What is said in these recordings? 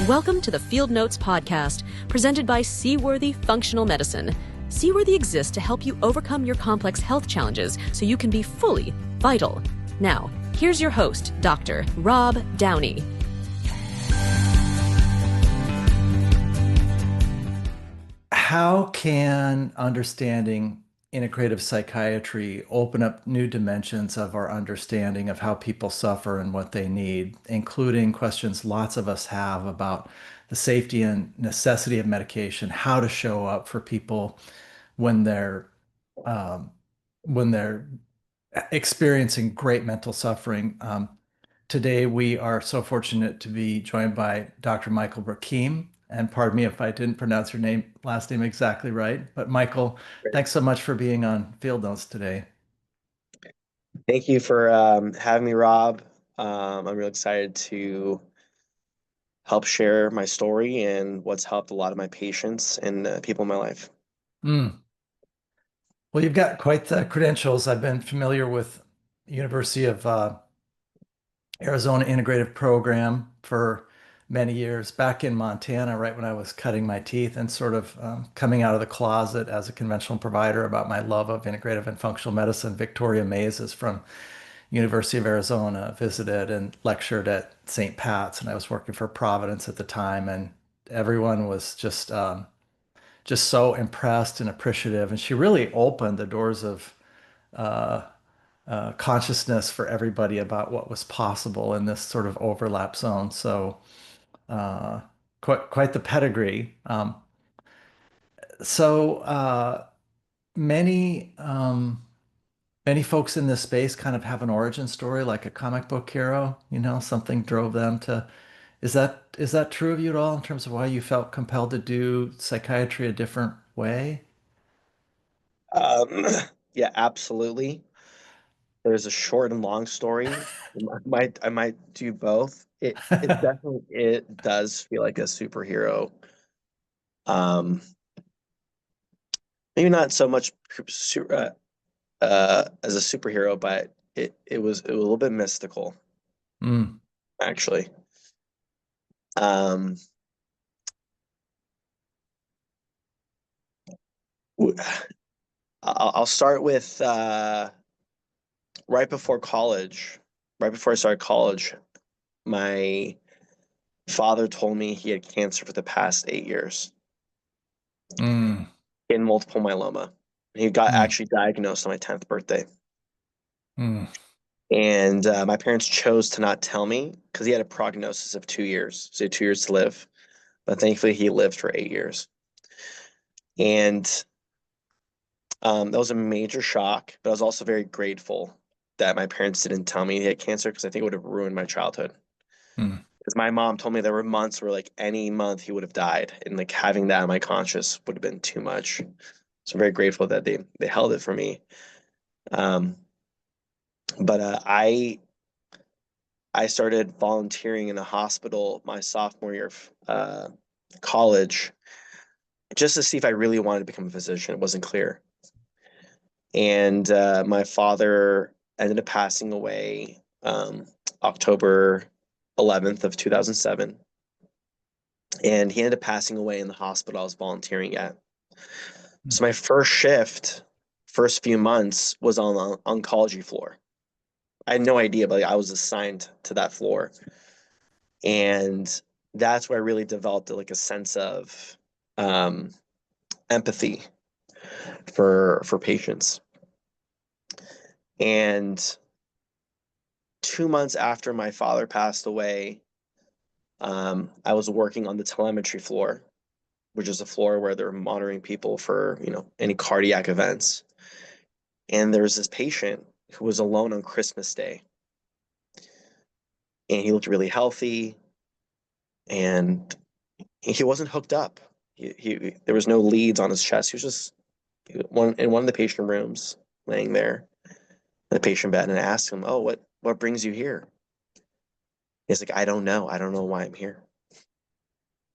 Welcome to the Fieldnotes podcast, presented by Seaworthy Functional Medicine. Seaworthy exists to help you overcome your complex health challenges so you can be fully vital. Now, here's your host, Dr. Rob Downey. How can understanding integrative psychiatry open up new dimensions of our understanding of how people suffer and what they need, including questions lots of us have about the safety and necessity of medication, how to show up for people when they're um, when they're experiencing great mental suffering. Today, we are so fortunate to be joined by Dr. Michael Broukhim. And pardon me if I didn't pronounce your last name exactly right. But Michael, thanks so much for being on Field Notes today. Thank you for having me, Rob. I'm really excited to help share my story and what's helped a lot of my patients and people in my life. Mm. Well, you've got quite the credentials. I've been familiar with University of Arizona integrative program for many years back in Montana, right when I was cutting my teeth and sort of coming out of the closet as a conventional provider about my love of integrative and functional medicine. Victoria Mays is from University of Arizona, visited and lectured at St. Pat's, and I was working for Providence at the time, and everyone was just so impressed and appreciative, and she really opened the doors of uh, consciousness for everybody about what was possible in this sort of overlap zone. So uh, quite the pedigree. So many many folks in this space kind of have an origin story, like a comic book hero. Something drove them to. Is that true of you at all in terms of why you felt compelled to do psychiatry a different way? Um, yeah, absolutely. There's a short and long story. I might do both. It definitely it does feel like a superhero. Um, Maybe not so much as a superhero, but it was a little bit mystical, Mm. actually. Um, w- I'll start with right before college. Right before I started college, my father told me he had cancer for the past 8 years Mm. in multiple myeloma. He got Mm. actually diagnosed on my 10th birthday. Mm. And my parents chose to not tell me because he had a prognosis of 2 years. So he had 2 years to live. But thankfully, he lived for 8 years. And that was a major shock. But I was also very grateful that my parents didn't tell me he had cancer because I think it would have ruined my childhood. Mm. Because my mom told me there were months where like any month he would have died, and like having that in my conscious would have been too much. So I'm very grateful that they held it for me. Um, but I started volunteering in a hospital my sophomore year of college just to see if I really wanted to become a physician. It wasn't clear, and my father ended up passing away October 11th of 2007. And he ended up passing away in the hospital I was volunteering at. So my first shift, first few months, was on the oncology floor. I had no idea, but like, I was assigned to that floor, and that's where I really developed like a sense of um, empathy for patients. And 2 months after my father passed away, I was working on the telemetry floor, which is a floor where they're monitoring people for, any cardiac events. And there was this patient who was alone on Christmas Day. And he looked really healthy and he wasn't hooked up. There was no leads on his chest. He was just in one of the patient rooms laying there in the patient bed. And I asked him, "Oh, what brings you here?" He's like, "I don't know. I don't know why I'm here,"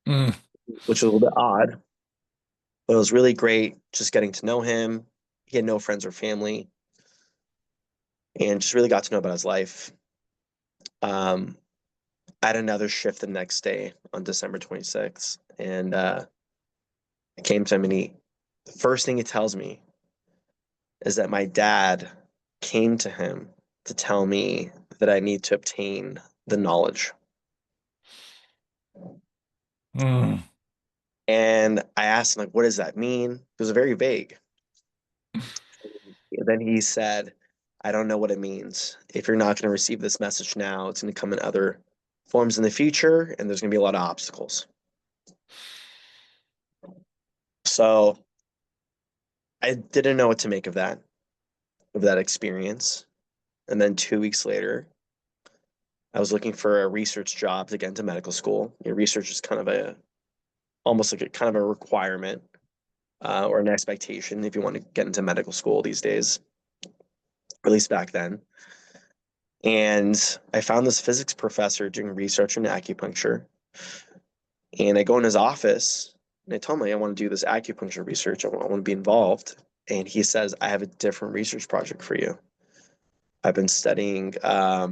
Mm. which was a little bit odd, but it was really great just getting to know him. He had no friends or family and just really got to know about his life. Um, I had another shift the next day on December 26th. And I came to him, and the first thing he tells me is that my dad came to him to tell me that I need to obtain the knowledge. Mm. And I asked him, like, what does that mean? It was very vague. And then he said, I don't know what it means. If you're not going to receive this message now, it's going to come in other forms in the future, and there's going to be a lot of obstacles. So I didn't know what to make of that experience. And then 2 weeks later, I was looking for a research job to get into medical school. Research is kind of almost like a kind of a requirement or an expectation if you want to get into medical school these days, or at least back then. And I found this physics professor doing research in acupuncture. And I go in his office and I told him, like, I want to do this acupuncture research. I want to be involved. And he says, I have a different research project for you. I've been studying, I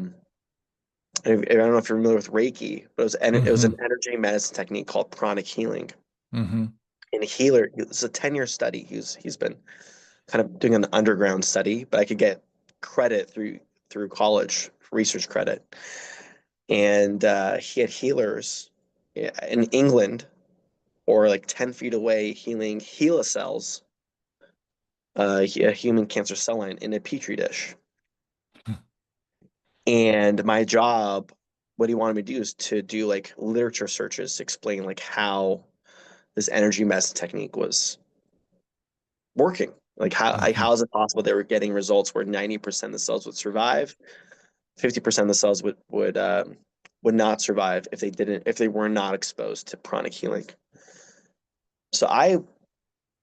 don't know if you're familiar with Reiki, but it was an Hmm. energy medicine technique called pranic healing. Hmm. And a healer, it's a 10-year study. He's been kind of doing an underground study, but I could get credit through college, research credit. And he had healers in England or like 10 feet away healing HeLa cells, a human cancer cell line in a petri dish. And my job, what he wanted me to do is to do like literature searches to explain like how this energy medicine technique was working. Like Hmm. how is it possible they were getting results where 90% of the cells would survive, 50% of the cells would not survive if they were not exposed to pranic healing. So I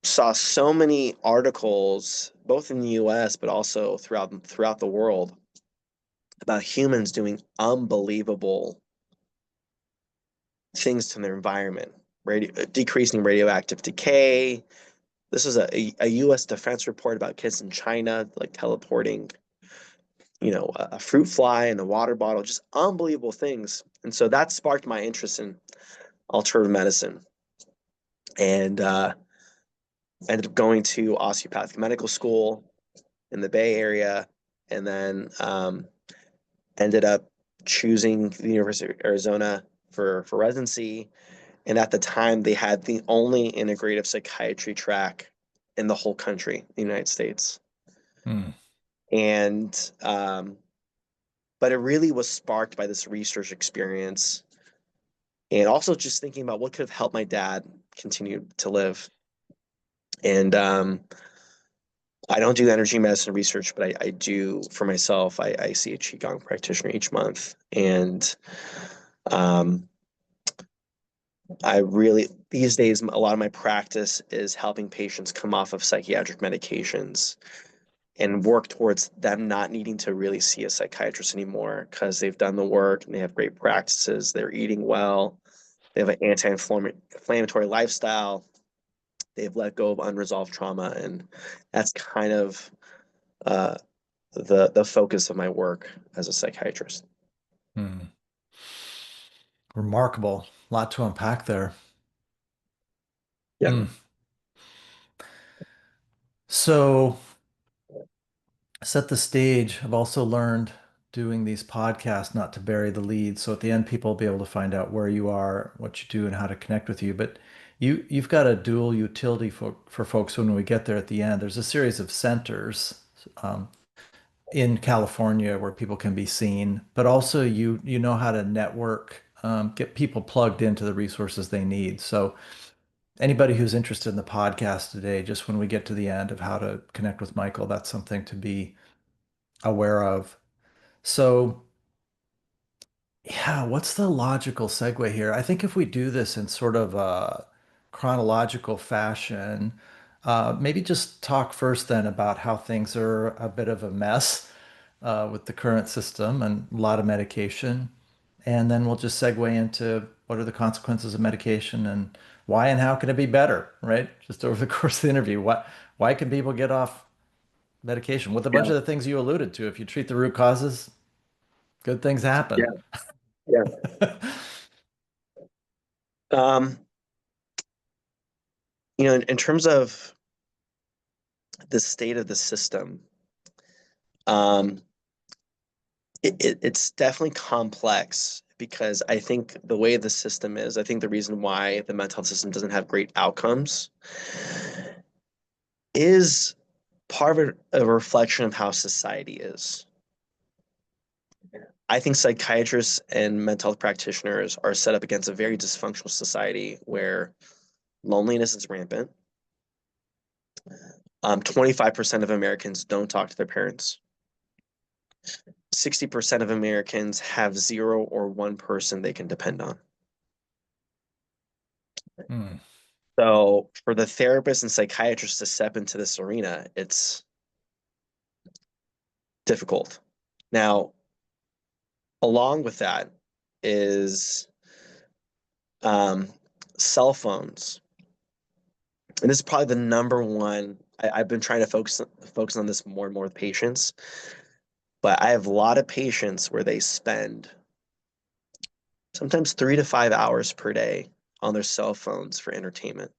saw so many articles, both in the US but also throughout the world, about humans doing unbelievable things to their environment, decreasing radioactive decay. This was a U.S. defense report about kids in China like teleporting, a fruit fly in a water bottle, just unbelievable things. And so that sparked my interest in alternative medicine, and ended up going to osteopathic medical school in the Bay Area, and then ended up choosing the University of Arizona for residency. And at the time, they had the only integrative psychiatry track in the whole country, the United States. Mm. And but it really was sparked by this research experience, and also just thinking about what could have helped my dad continue to live. And I don't do energy medicine research, but I do for myself. I see a qigong practitioner each month, and um, I really these days a lot of my practice is helping patients come off of psychiatric medications and work towards them not needing to really see a psychiatrist anymore because they've done the work and they have great practices. They're eating well. They have an anti-inflammatory lifestyle. They've let go of unresolved trauma, and that's kind of uh, the focus of my work as a psychiatrist. Mm. Remarkable. A lot to unpack there. Yeah. Mm. So, set the stage. I've also learned doing these podcasts not to bury the lead. So at the end, people will be able to find out where you are, what you do, and how to connect with you. But you've got a dual utility for folks when we get there at the end. There's a series of centers um, in California where people can be seen, but also you know how to network, get people plugged into the resources they need. So anybody who's interested in the podcast today, just when we get to the end of how to connect with Michael, that's something to be aware of. So, yeah, what's the logical segue here? I think if we do this in sort of a chronological fashion, maybe just talk first then about how things are a bit of a mess with the current system and a lot of medication. And then we'll just segue into what are the consequences of medication and why and how can it be better, right? Just over the course of the interview. Why can people get off medication? With a bunch Yeah. of the things you alluded to, if you treat the root causes, good things happen. Yeah. Yeah. Um, in terms of the state of the system, um, it's definitely complex because I think the way the system is, I think the reason why the mental health system doesn't have great outcomes is part of a reflection of how society is. I think psychiatrists and mental health practitioners are set up against a very dysfunctional society where loneliness is rampant. 25% of Americans don't talk to their parents. 60% of Americans have zero or one person they can depend on. Hmm. So for the therapists and psychiatrists to step into this arena, it's difficult. Now, along with that is um, cell phones. And this is probably the number one. I've been trying to focus on this more and more with patients, but I have a lot of patients where they spend sometimes 3 to 5 hours per day on their cell phones for entertainment,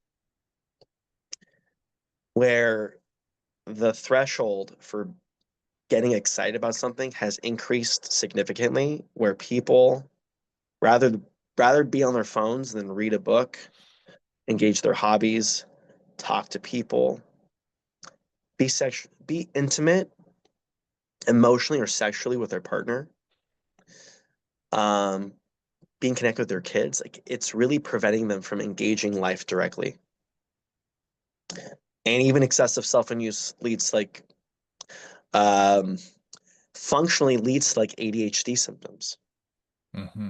where the threshold for getting excited about something has increased significantly, where people rather rather be on their phones than read a book, engage their hobbies, talk to people, be intimate emotionally or sexually with their partner, um, being connected with their kids. Like it's really preventing them from engaging life directly. And even excessive cell phone use leads like um, functionally leads to like ADHD symptoms. Hmm.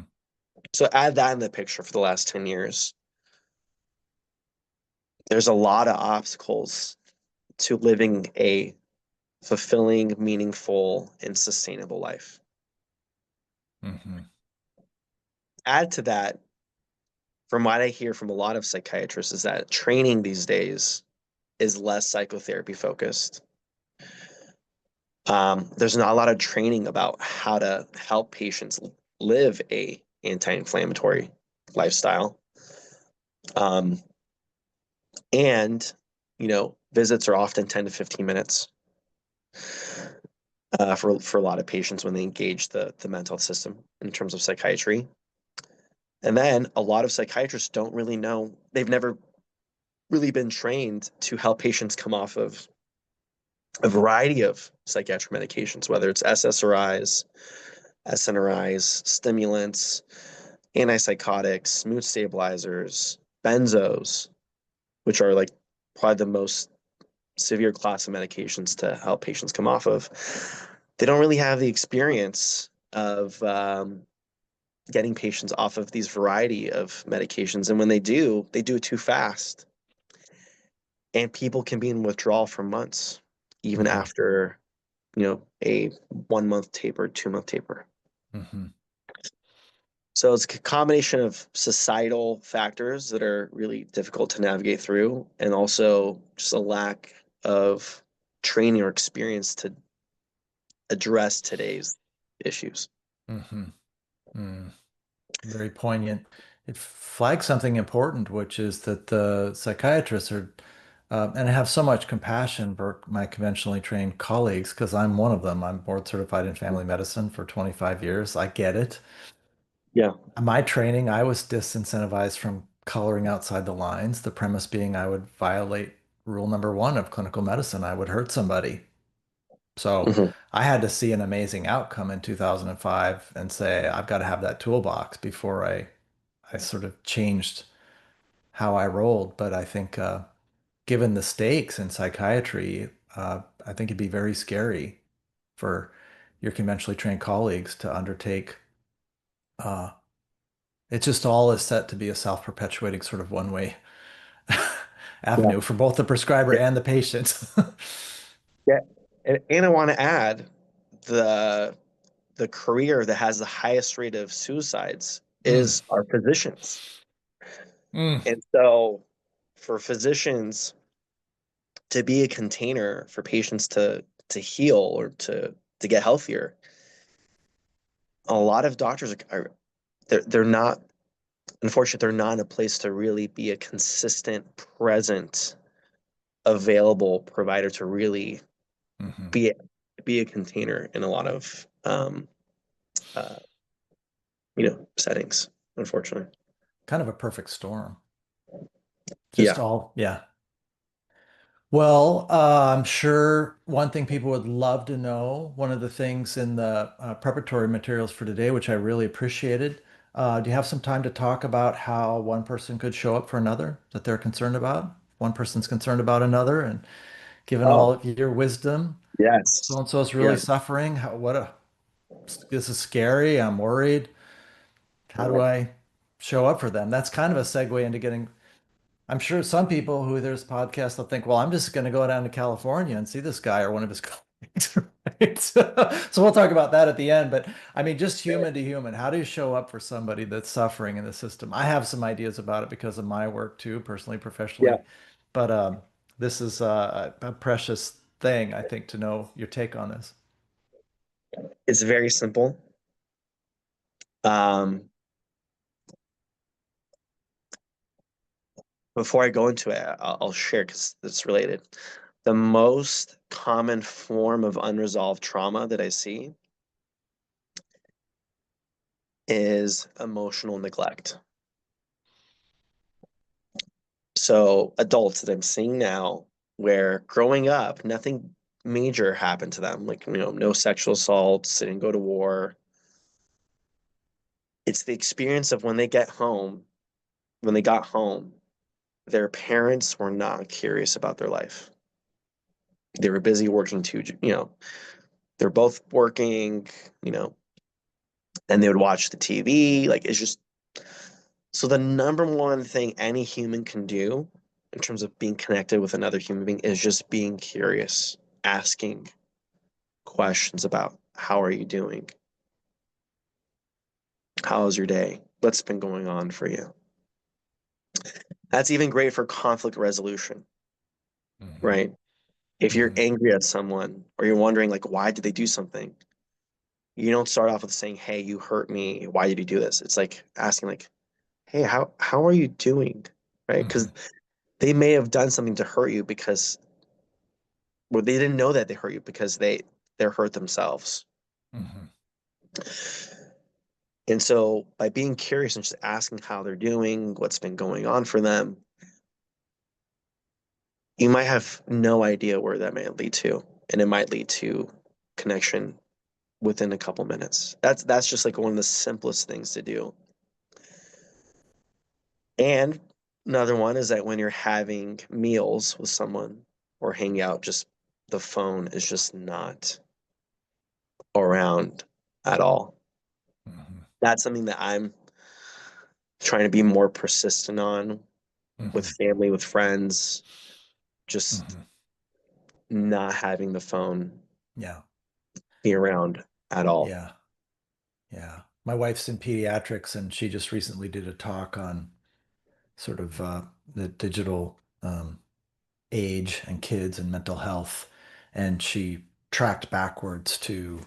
So add that in the picture for the last 10 years. There's a lot of obstacles to living a fulfilling, meaningful, and sustainable life. Hmm. Add to that, from what I hear from a lot of psychiatrists, is that training these days is less psychotherapy focused. There's not a lot of training about how to help patients live a anti-inflammatory lifestyle. Um, and, visits are often 10 to 15 minutes for a lot of patients when they engage the mental health system in terms of psychiatry. And then a lot of psychiatrists don't really know, they've never really been trained to help patients come off of a variety of psychiatric medications, whether it's SSRIs, SNRIs, stimulants, antipsychotics, mood stabilizers, benzos, which are like probably the most severe class of medications to help patients come off of. They don't really have the experience of getting patients off of these variety of medications. And when they do it too fast. And people can be in withdrawal for months, even Hmm. after, a 1 month taper, 2 month taper. Hmm. So it's a combination of societal factors that are really difficult to navigate through, and also just a lack of training or experience to address today's issues. Hmm. Mm. Very poignant. It flags something important, which is that the psychiatrists are, and I have so much compassion for my conventionally trained colleagues because I'm one of them. I'm board certified in family medicine for 25 years. I get it. Yeah. My training, I was disincentivized from coloring outside the lines. The premise being I would violate rule number one of clinical medicine. I would hurt somebody. So Hmm. I had to see an amazing outcome in 2005 and say, I've got to have that toolbox before I sort of changed how I rolled. But I think, given the stakes in psychiatry, I think it'd be very scary for your conventionally trained colleagues to undertake. Uh, it just all is set to be a self-perpetuating sort of one-way Yeah. avenue for both the prescriber Yeah. and the patient. Yeah. And I want to add the the career that has the highest rate of suicides Mm, is our physicians. mm, And so for physicians to be a container for patients to heal or to get healthier, a lot of doctors they're not, unfortunately, they're not in a place to really be a consistent, present, available provider to really Hmm. be be a container in a lot of uh, settings, unfortunately. Kind of a perfect storm. Just Yeah. all, yeah. Well, I'm sure one thing people would love to know, one of the things in the preparatory materials for today, which I really appreciated, do you have some time to talk about how one person could show up for another that they're concerned about? One person's concerned about another, and given all Oh, of your wisdom, so yes. and so is really Yeah. suffering. This is scary. I'm worried. How do I show up for them? That's kind of a segue into getting. I'm sure some people who hear this podcast will think, well, I'm just going to go down to California and see this guy or one of his colleagues, right? So we'll talk about that at the end. But I mean, just human to human, how do you show up for somebody that's suffering in the system? I have some ideas about it because of my work too, personally, Yeah. professionally. But this is a precious thing, I think, to know your take on this. It's very simple. Um, Before I go into it, I'll share because it's related. The most common form of unresolved trauma that I see is emotional neglect. So adults that I'm seeing now, where growing up, nothing major happened to them, like, no sexual assaults, they didn't go to war. It's the experience of when they got home, their parents were not curious about their life. They were busy working too, they're both working, you know, and they would watch the TV. Like, it's just so the number one thing any human can do in terms of being connected with another human being is just being curious, asking questions about how are you doing? How's your day? What's been going on for you? That's even great for conflict resolution, Hmm. right? If you're Hmm. angry at someone or you're wondering, like, why did they do something? You don't start off with saying, "Hey, you hurt me. Why did you do this?" It's like asking, like, "Hey, how are you doing?" Right? Because Hmm. they may have done something to hurt you because, well, they didn't know that they hurt you because they're hurt themselves. Hmm. And so by being curious and just asking how they're doing, what's been going on for them, you might have no idea where that may lead to. And it might lead to connection within a couple minutes. That's just like one of the simplest things to do. And another one is that when you're having meals with someone or hanging out, just the phone is just not around at all. Hmm. That's something that I'm trying to be more persistent on with Hmm. family, with friends, just Hmm. not having the phone Yeah. be around at all. Yeah. Yeah. My wife's in pediatrics and she just recently did a talk on sort of the digital age and kids and mental health. And she tracked backwards to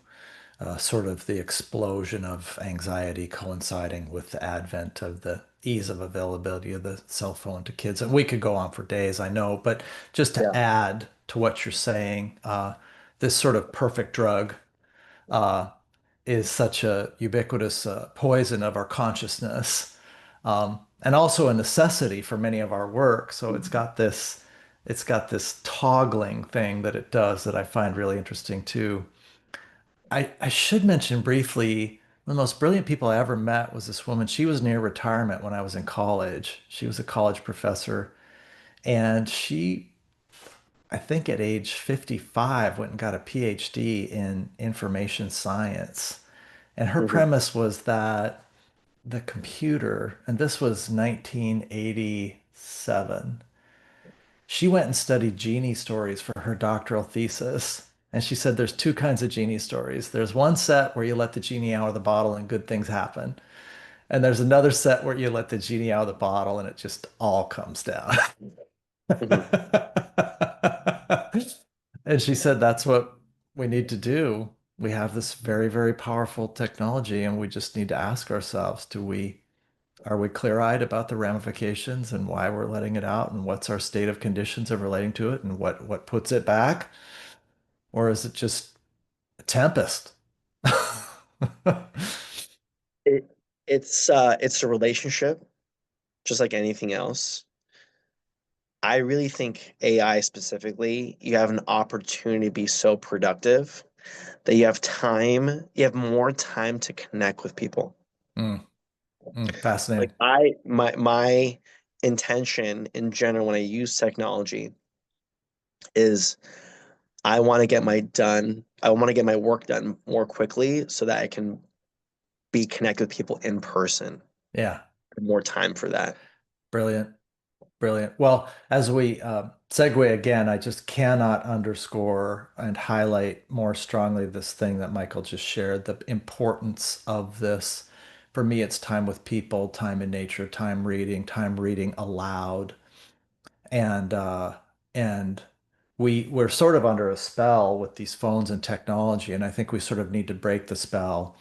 sort of the explosion of anxiety coinciding with the advent of the ease of availability of the cell phone to kids. And we could go on for days, I know, but just Yeah. to add to what you're saying, this sort of perfect drug uh, is such a ubiquitous poison of our consciousness, and also a necessity for many of our work. So it's got this toggling thing that it does that I find really interesting too. I should mention briefly, one of the most brilliant people I ever met was this woman. She was near retirement when I was in college. She was a college professor, and she, I think at age 55, went and got a PhD in information science. And her Mhm. premise was that the computer, and this was 1987, she went and studied genie stories for her doctoral thesis. And she said there's two kinds of genie stories. There's one set where you let the genie out of the bottle and good things happen. And there's another set where you let the genie out of the bottle and it just all comes down. Mhm. And she said that's what we need to do we have this very, very powerful technology, and we just need to ask ourselves, are we clear-eyed about the ramifications and why we're letting it out, and what's our state of conditions of relating to it, and what puts it back? Or is it just a tempest? It, it's a relationship, just like anything else. I really think AI specifically, you have an opportunity to be so productive that you have more time to connect with people. Mm, Like fascinating. my intention in general when I use technology is I want to get my work done more quickly so that I can be connected with people in person. Yeah, More time for that. brilliant. Brilliant. Well, as we segue again, I just cannot underscore and highlight more strongly this thing that Michael just shared, the importance of this. For me, it's time with people, time in nature, time reading aloud. And and we're sort of under a spell with these phones and technology, and I think we sort of need to break the spell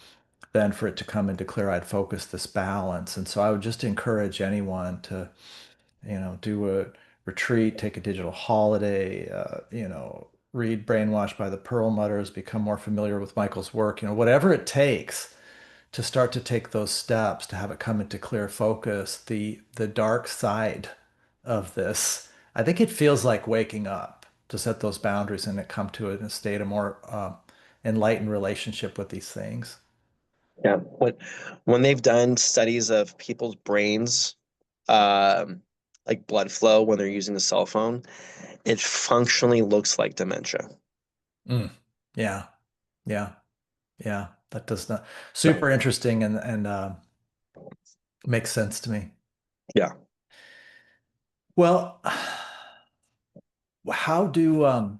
then for it to come into clear-eyed focus, this balance. And so I would just encourage anyone to do a retreat, take a digital holiday, read Brainwashed by the Perlmutters, become more familiar with Michael's work, whatever it takes to start to take those steps to have it come into clear focus, the dark side of this. I think it feels like waking up to set those boundaries and to come to it in a state of more enlightened relationship with these things. Yeah. When they've done studies of people's brains, um, like blood flow when they're using a cell phone, it functionally looks like dementia. Mm. Yeah, yeah, yeah. That does not No. super interesting and makes sense to me. Yeah. Well, how do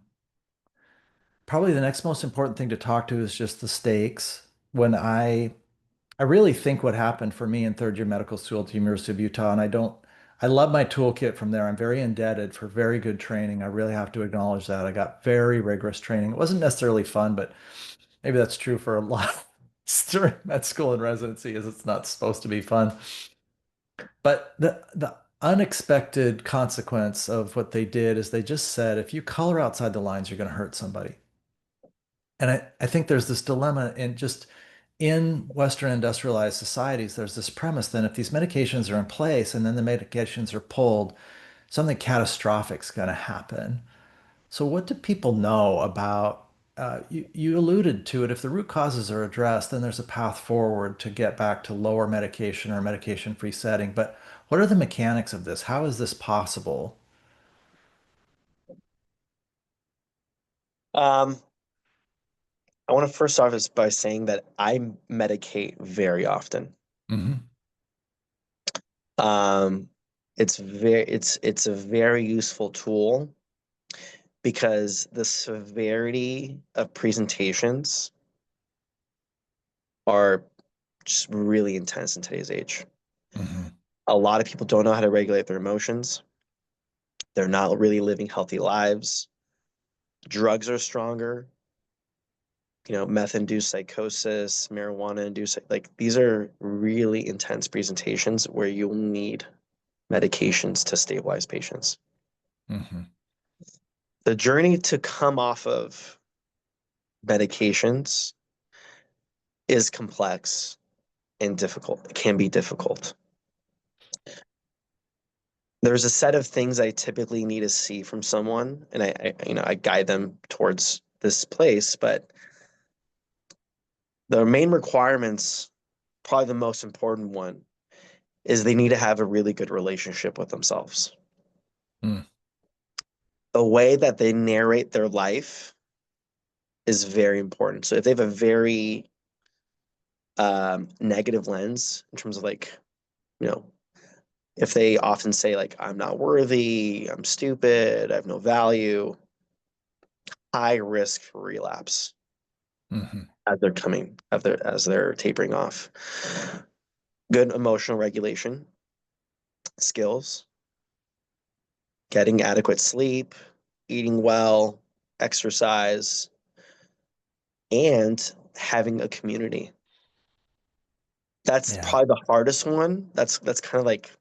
probably the next most important thing to talk to is just the stakes. When I really think what happened for me in third year medical school at the University of Utah, and I love my toolkit from there. I'm very indebted for very good training. I really have to acknowledge that. I got very rigorous training. It wasn't necessarily fun, but maybe that's true for a lot during med school and residency, is it's not supposed to be fun. But the unexpected consequence of what they did is they just said, if you color outside the lines, you're going to hurt somebody. And I think there's this dilemma in Western industrialized societies, there's this premise that if these medications are in place and then the medications are pulled, something catastrophic is going to happen. So what do people know about, you alluded to it, if the root causes are addressed, then there's a path forward to get back to lower medication or medication-free setting. But what are the mechanics of this? How is this possible? Um, I want to first off is by saying that I medicate very often. Hmm. Um, it's a very useful tool because the severity of presentations are just really intense in today's age. Hmm. A lot of people don't know how to regulate their emotions. They're not really living healthy lives. Drugs are stronger. Meth-induced psychosis, marijuana-induced, like these are really intense presentations where you'll need medications to stabilize patients. Hmm. The journey to come off of medications is complex and difficult. It can be difficult. There's a set of things I typically need to see from someone, and I guide them towards this place, but the main requirements, probably the most important one, is they need to have a really good relationship with themselves. Mm. The way that they narrate their life is very important. So if they have a very negative lens in terms of like, you know, if they often say like, I'm not worthy, I'm stupid, I have no value, high risk for relapse Hmm. as they're tapering off. Good emotional regulation skills, getting adequate sleep, eating well, exercise, and having a community. That's Yeah. probably the hardest one. That's kind of like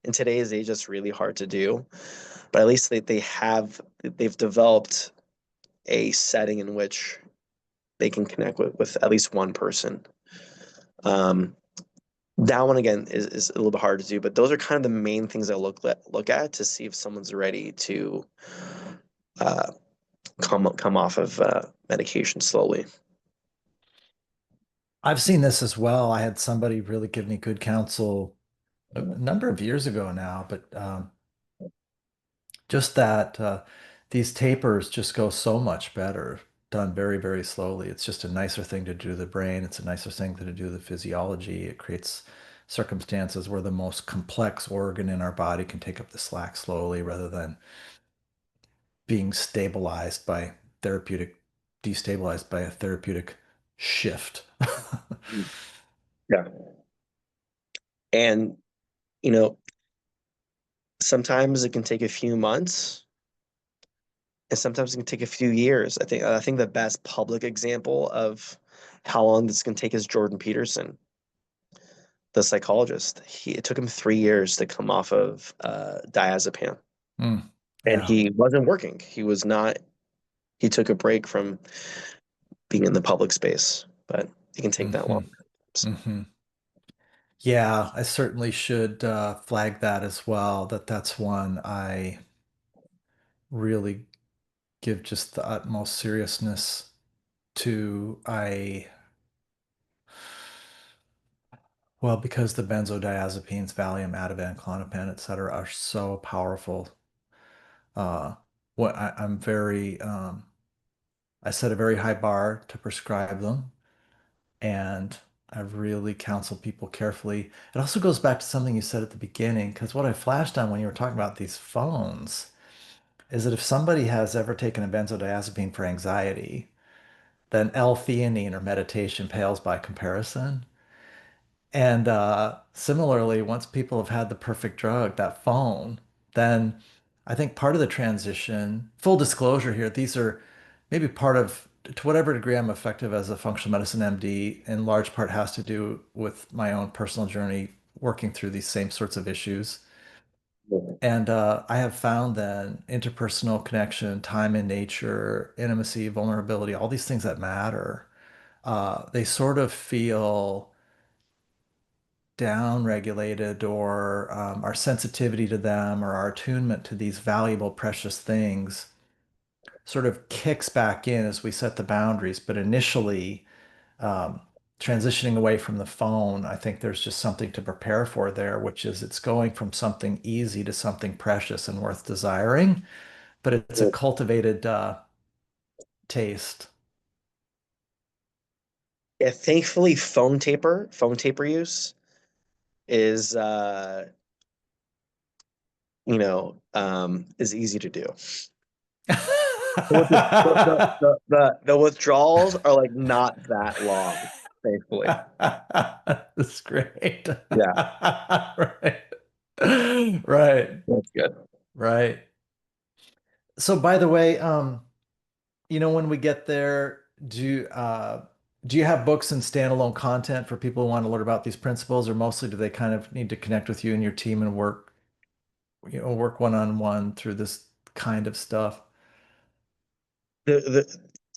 in today's age, it's really hard to do. But at least they've developed a setting in which they can connect with at least one person. Um, that one again is a little bit hard to do, but those are kind of the main things I look at to see if someone's ready to uh, come off of medication slowly. I've seen this as well. I had somebody really give me good counsel a number of years ago now, but just that these tapers just go so much better done very, very slowly. It's just a nicer thing to do to the brain. It's a nicer thing to do to the physiology. It creates circumstances where the most complex organ in our body can take up the slack slowly rather than being stabilized by therapeutic, destabilized by a therapeutic shift. Yeah. And, you know, sometimes it can take a few months and sometimes it can take a few years. I think the best public example of how long this can take is Jordan Peterson, the psychologist. It took him 3 years to come off of diazepam, Mm, and yeah. he wasn't working. He was not. He took a break from being in the public space, but it can take that hmm long. hmm Yeah, I certainly should flag that as well, that that's one I really give just the utmost seriousness to. Well, because the benzodiazepines, Valium, Ativan, Klonopin, et cetera, are so powerful. Uh, I'm very, I set a very high bar to prescribe them, and I really counsel people carefully. It also goes back to something you said at the beginning, because what I flashed on when you were talking about these phones is that if somebody has ever taken a benzodiazepine for anxiety, then L-theanine or meditation pales by comparison. And similarly, once people have had the perfect drug, that phone, then I think part of the transition, full disclosure here, these are maybe part of, to whatever degree I'm effective as a functional medicine MD, in large part has to do with my own personal journey working through these same sorts of issues. And I have found that interpersonal connection, time in nature, intimacy, vulnerability, all these things that matter, they sort of feel down-regulated, or our sensitivity to them or our attunement to these valuable, precious things sort of kicks back in as we set the boundaries. But initially, um, transitioning away from the phone, I think there's just something to prepare for there, which is it's going from something easy to something precious and worth desiring, but it's a cultivated taste. Yeah, thankfully, phone taper use is is easy to do. The withdrawals are like not that long, thankfully. That's great. Yeah, Right. Right. that's good. Right. So by the way, when we get there, do you have books and standalone content for people who want to learn about these principles, or mostly do they kind of need to connect with you and your team and work one-on-one through this kind of stuff? There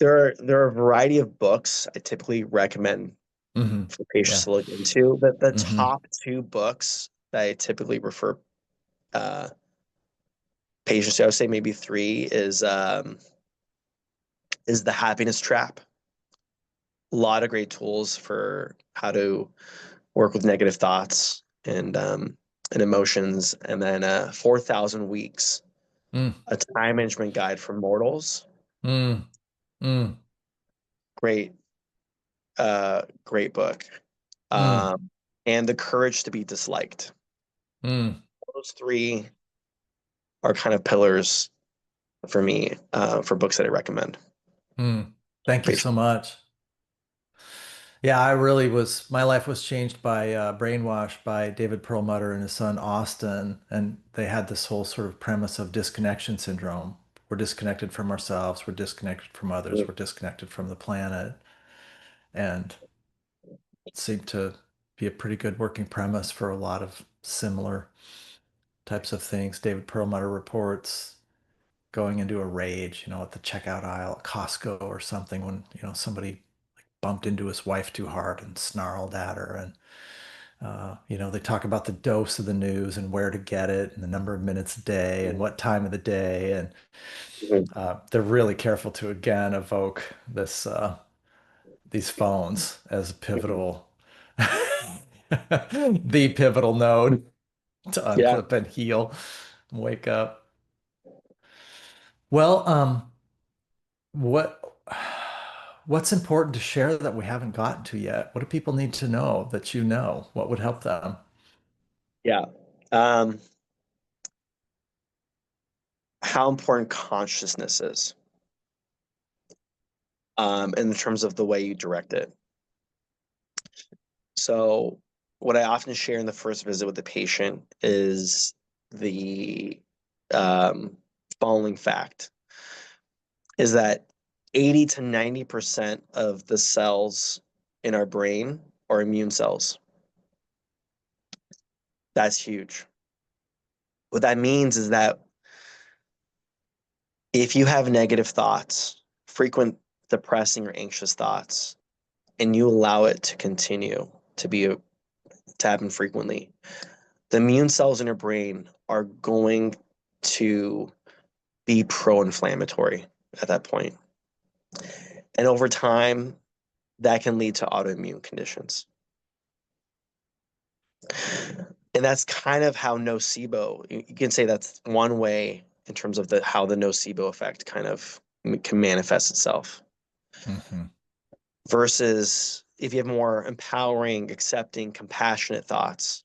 are a variety of books I typically recommend for patients Yeah. to look into. The hmm top two books that I typically refer uh, patients to, I would say maybe three, is The Happiness Trap. A lot of great tools for how to work with negative thoughts and emotions, and then 4,000 Weeks, Mm, a time management guide for mortals. mm, mm, Great, great book. mm, And The Courage to Be Disliked. mm, Those three are kind of pillars for me for books that I recommend. mm. Thank you so much. Yeah, my life was changed by Brainwash by David Perlmutter and his son Austin. And they had this whole sort of premise of disconnection syndrome. We're disconnected from ourselves, we're disconnected from others, we're disconnected from the planet. and it seemed to be a pretty good working premise for a lot of similar types of things. David Perlmutter reports going into a rage, at the checkout aisle at Costco or something when, somebody like bumped into his wife too hard and snarled at her. And, they talk about the dose of the news and where to get it and the number of minutes a day and what time of the day. And Mhm. they're really careful to, again, evoke these phones as a pivotal, the pivotal node to Yeah, unclip and heal, wake up. Well, what what's important to share that we haven't gotten to yet? What do people need to know that you know? What would help them? yeah. How important consciousness is, in terms of the way you direct it. So, what I often share in the first visit with the patient is the um, following fact is that 80 to 90% of the cells in our brain are immune cells. That's huge. What that means is that if you have negative thoughts, frequent depressing or anxious thoughts, and you allow it to continue to happen frequently, the immune cells in your brain are going to be pro-inflammatory at that point. And over time, that can lead to autoimmune conditions. And that's kind of how nocebo, you can say that's one way in terms of how the nocebo effect kind of can manifest itself. Hmm. Versus if you have more empowering, accepting, compassionate thoughts,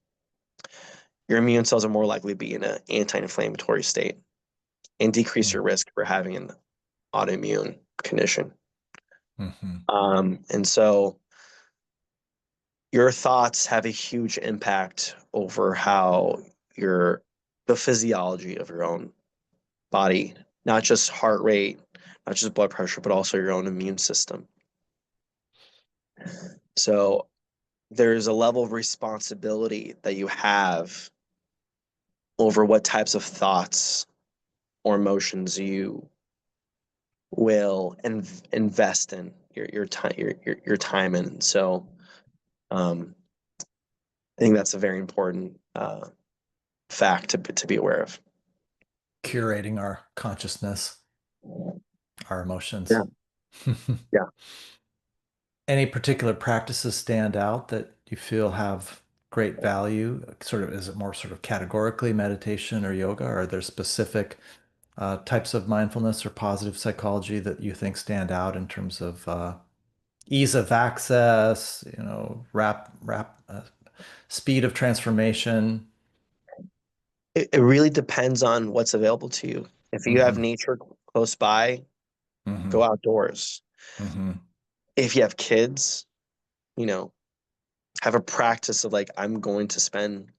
your immune cells are more likely to be in an anti-inflammatory state and decrease your risk for having an autoimmune condition. Hmm. And so your thoughts have a huge impact over how the physiology of your own body, not just heart rate, not just blood pressure, but also your own immune system. So there's a level of responsibility that you have over what types of thoughts or emotions you will invest in your time your time in. So I think that's a very important fact to be aware of. Curating our consciousness, our emotions. Yeah, yeah. Any particular practices stand out that you feel have great value? Sort of, is it more sort of categorically meditation or yoga? Or are there specific types of mindfulness or positive psychology that you think stand out in terms of ease of access, speed of transformation? It really depends on what's available to you. If you have Hmm. nature close by, go Hmm. outdoors. Hmm. If you have kids, you know, have a practice of like, I'm going to spend,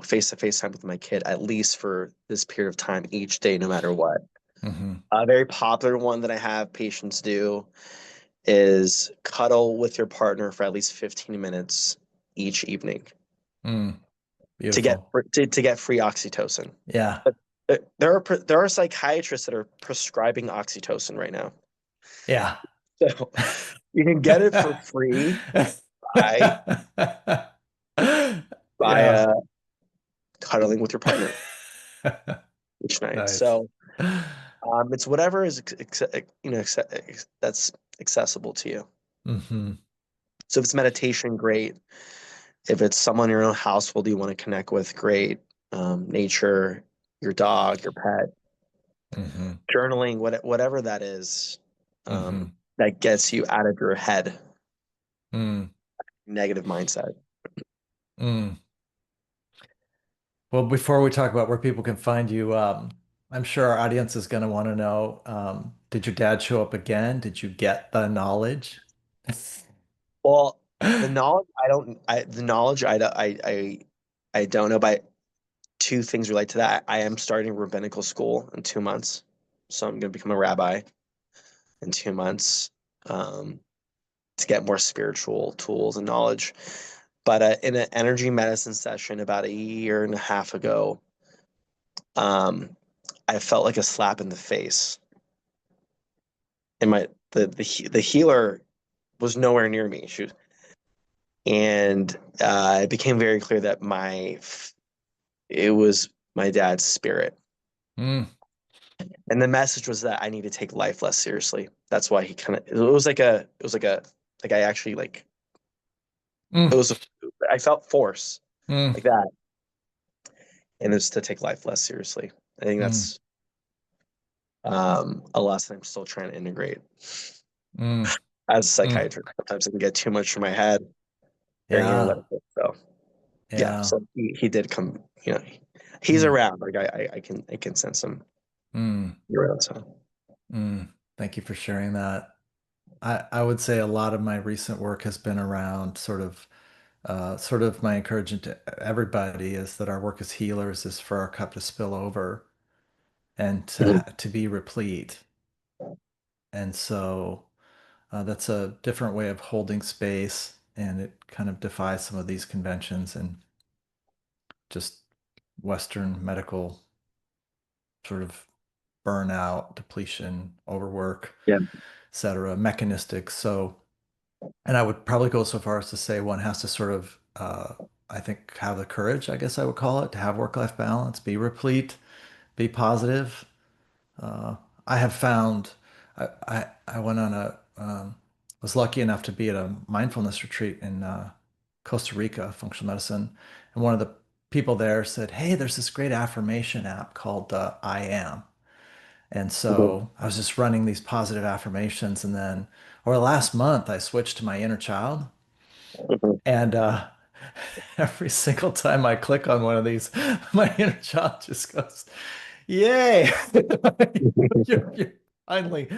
face to face time with my kid at least for this period of time each day, no matter what. Hmm. A very popular one that I have patients do is cuddle with your partner for at least 15 minutes each evening Mm, to get beautiful. to get free oxytocin. Yeah. But there are psychiatrists that are prescribing oxytocin right now. Yeah. So you can get it for free by by Yeah. uh, cuddling with your partner each night. Nice. So it's whatever is that's accessible to you. Hmm. So if it's meditation, great. If it's someone in your own household you want to connect with, great. Nature, your dog, your pet, Hmm. journaling, whatever that is, Hmm. that gets you out of your head, Mm. negative mindset. Mm. Well, before we talk about where people can find you, I'm sure our audience is going to want to know, did your dad show up again? Did you get the knowledge? Well, the knowledge I don't know, but two things relate to that. I am starting rabbinical school in 2 months, so I'm going to become a rabbi in 2 months. um, to get more spiritual tools and knowledge. But in an energy medicine session about a year and a half ago, um, I felt like a slap in the face. And the healer was nowhere near me. And it became very clear that it was my dad's spirit. Mm. And the message was that I need to take life less seriously. That's why it was like I actually like, it Mm. was, I felt force Mm. like that. And it's to take life less seriously. I think Mm. that's a lesson I'm still trying to integrate Mm. as a Mm. psychiatrist. Sometimes I can get too much in my head during Yeah. analysis. So yeah, Yeah. so he did come, he's Mm. around. Like I can sense him Mm. around. So Mm. Thank you for sharing that. I would say a lot of my recent work has been around sort of my encouragement to everybody is that our work as healers is for our cup to spill over and Mhm. to be replete. And so that's a different way of holding space, and it kind of defies some of these conventions and just Western medical sort of burnout, depletion, overwork, Yeah. etc., mechanistic. So, and I would probably go so far as to say one has to sort of, I think, have the courage, I guess I would call it, to have work-life balance, be replete, be positive. Uh, I have found, I went on was lucky enough to be at a mindfulness retreat in Costa Rica, functional medicine, and one of the people there said, "Hey, there's this great affirmation app called I Am." And Mhm. so I was just running these positive affirmations. And then over the last month, I switched to my inner child. Mhm. And every single time I click on one of these, my inner child just goes, Yay! You're finally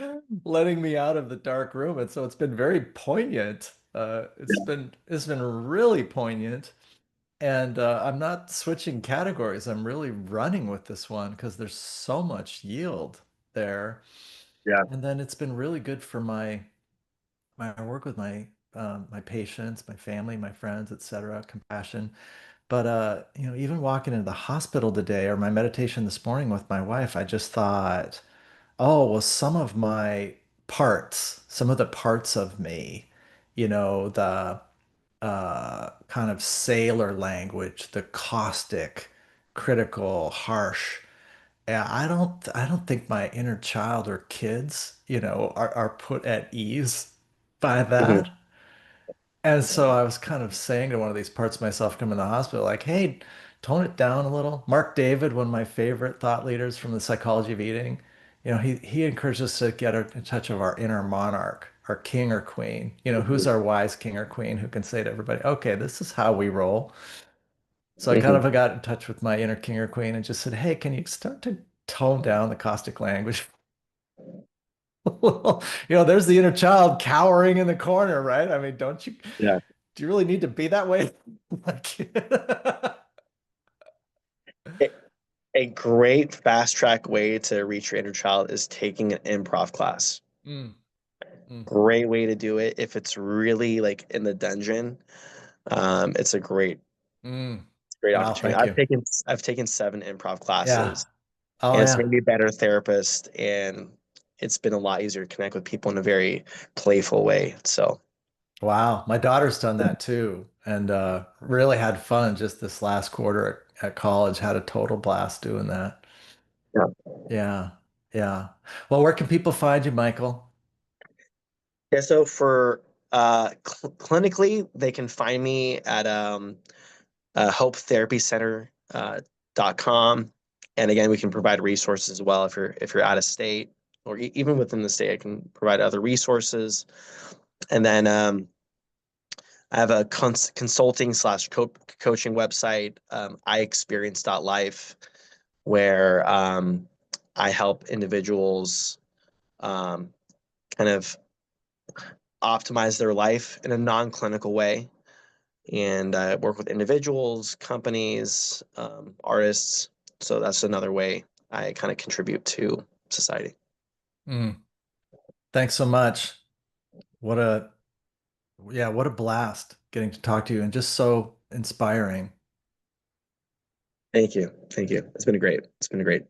letting me out of the dark room. And so it's been very poignant. It's been really poignant. And I'm not switching categories. I'm really running with this one because there's so much yield there. Yeah. And then it's been really good for my work with my patients, my family, my friends, etc., compassion. But even walking into the hospital today or my meditation this morning with my wife, I just thought, oh, well, some of the parts of me, the kind of sailor language, the caustic, critical, harsh. Yeah, I don't think my inner child or kids, are put at ease by Mhm. that. And so I was kind of saying to one of these parts of myself coming to the hospital, like, hey, tone it down a little. Mark David, one of my favorite thought leaders from the psychology of eating, he encouraged us to get in touch of our inner monarch, our king or queen. Who's our wise king or queen who can say to everybody, okay, this is how we roll. So I kind Mhm. of got in touch with my inner king or queen and just said, hey, can you start to tone down the caustic language? There's the inner child cowering in the corner, right? I mean, Yeah. do you really need to be that way? Like, A a great fast track way to reach your inner child is taking an improv class. mm, mm, Great way to do it if it's really like in the dungeon. It's a mm. great Wow, opportunity. thank you. I've taken 7 improv Yeah. classes, Oh, and it's yeah. made me a better therapist, and it's been a lot easier to connect with people in a very playful way. So Wow. My daughter's done that too, and really had fun just this last quarter at college. Had a total blast doing that. yeah. Yeah. Yeah. Well, where can people find you, Michael? Yeah, so for clinically, they can find me at hopetherapycenter .com. And again, we can provide resources as well if you're out of state or even within the state. I can provide other resources. And then I have a consulting slash coaching website, iexperience.life, where I help individuals um, kind of optimize their life in a non-clinical way. And I work with individuals, companies, artists. So that's another way I kind of contribute to society. Mm. Thanks so much. What a blast getting to talk to you, and just so inspiring. Thank you. Thank you. It's been a great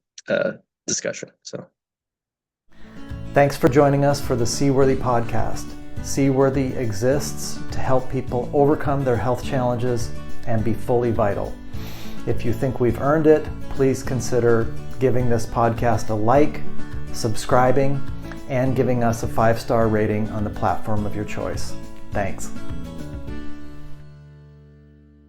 discussion. So Thanks for joining us for the Seaworthy podcast. Seaworthy exists to help people overcome their health challenges and be fully vital. If you think we've earned it, please consider giving this podcast a like, subscribing, and giving us a 5-star rating on the platform of your choice. Thanks.